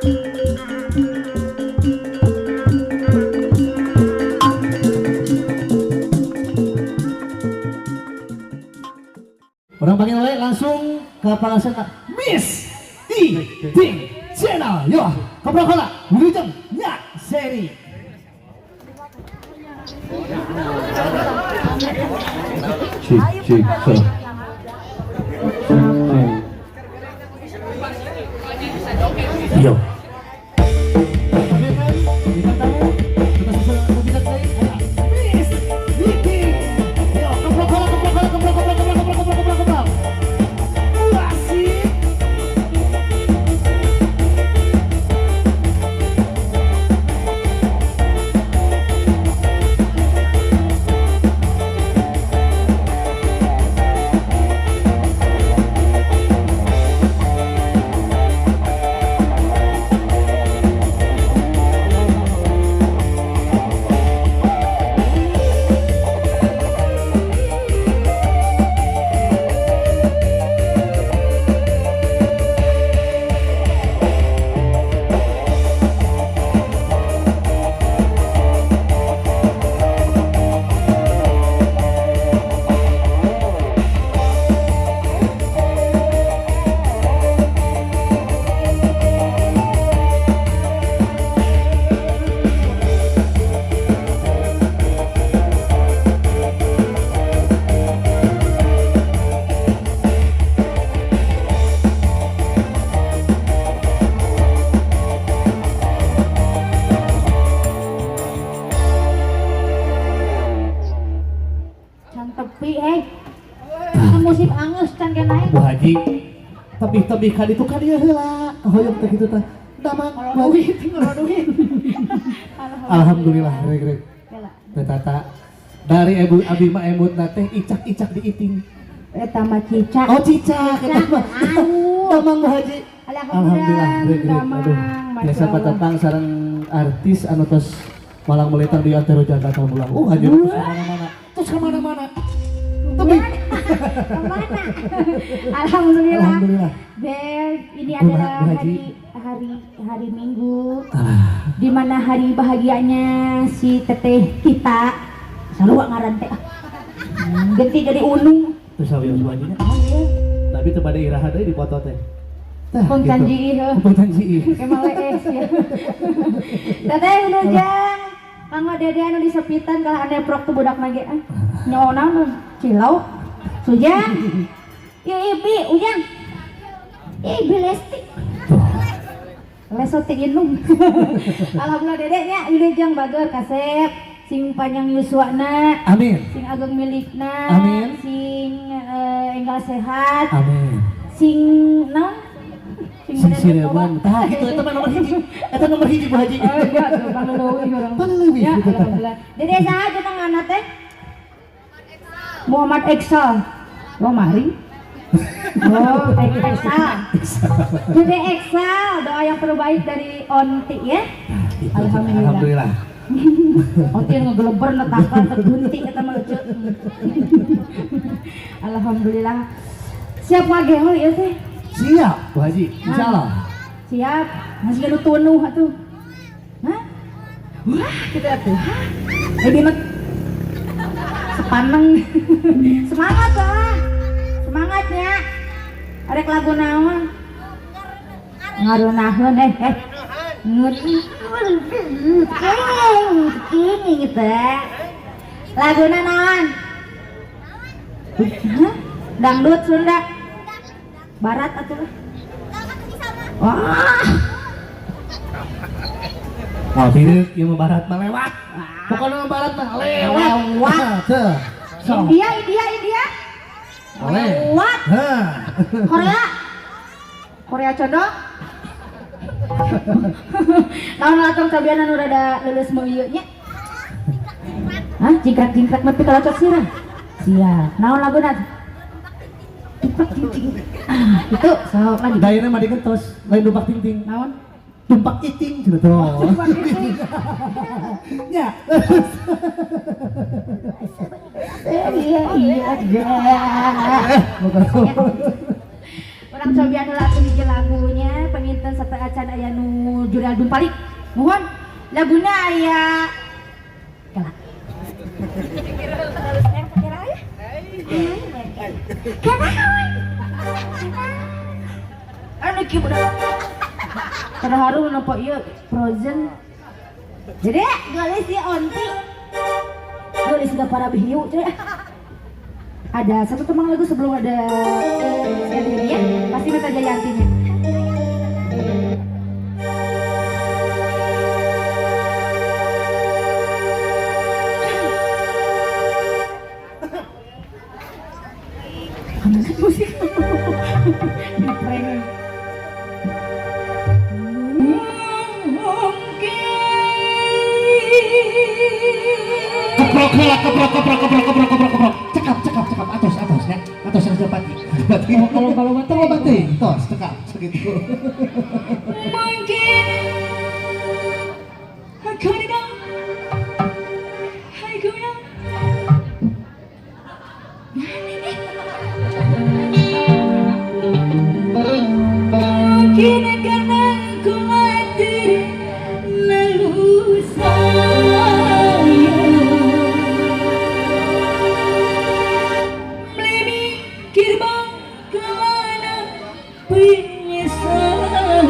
Orang panggil oleh langsung ke panggilan Miss Eating Channel. Yo, kapan kala wilujeng nya seri. Cik. Yo. Musik angus can ge naik. Wah Haji, tapi kan itu kan dia heula, hoyong teh kitu teh. Damang duit, duit. Alhamdulillah, reg. Teh tata dari ibu abi mah emut teh icak-icak diiting. Eta mah cicak. Oh cicak, eta mah. Damang Wah Haji. Alhamdulillah, reg. Aduh, biasa patapang sareng artis anu tos malang melintang di antero Jakarta mulang. Haji terus kemana-mana. Tapi kemana? Alhamdulillah. Ini adalah hari Minggu, di mana hari bahagianya si teteh kita. Selalu ngaran teh. Ganti jadi Unung. Terus sawios bajunya. Tapi teu bade iraha deui di foto teh. Pun janji ieu. Emang lees ya. Teteh Unujang. Mangga dede anu disepitan kalau ane prok tuh budak nage nyona nu cilau Sujang ya ibi ujang ibi lestik lesotik inung alhamdulillah dedeknya Wilujeng bager kasep sing panjang yuswana amin sing ageng milikna amin sing enggal sehat amin sing non sing sireman tah itu eta mah nomor hiji Bu Haji oh iya tuh pangleuwih urang ya alhamdulillah dede saha jeneng ngana teh Muhammad Eksal oh mari oh Eksal dede Eksal doa yang terbaik dari Onti ya alhamdulillah Onti ngegeleber netakan terhunti eta mah lucu alhamdulillah siap ngagehol ya teh siap Bu Haji, insyaallah. Siap, masih anu tunuh atuh. Hah? Wah, kita atuh. Jadi mah sepaneng. Semangat lah. Semangatnya. Arek lagu naon? Ngarunaheun ngerti. Ini gitu. Laguna naon? Hah? Dangdut Sunda. Barat atuh. Wah. Oh, bieu ieu mah barat mah lewat. Pokona barat mah lewat. India. Lewat. Korea condong. Naon lacong cabianan udah ada lulus mau ieu nya. Hah, jingkrak mah pikalacok sirah. Siap. Naon laguna? Itu sok lagi dayana mah dikentos lain dumpak ting naon dumpak iting cenah tuh nya iya orang cobian lagu hiji lagunya penginten biasa teh acan aya nu juri album paling. Mohon laguna aya galak. Anu kieu budak. Terharu nampak ieu Frozen. Jadi gelis si onti. Gelis sudah para bihiu. Ada satu teman lagu sebelum ada si ya, pasti Meta Jayantinya. Kamu musik. Keren. Keprok. Cekap. Atos ya. Atos yang Pati. Kalau bati, tos cekap segitu. Mungkin aku tidak mungkin karena aku mati lalu sayang mikir bang kemana penyesalan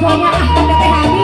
soalnya teteh Habi.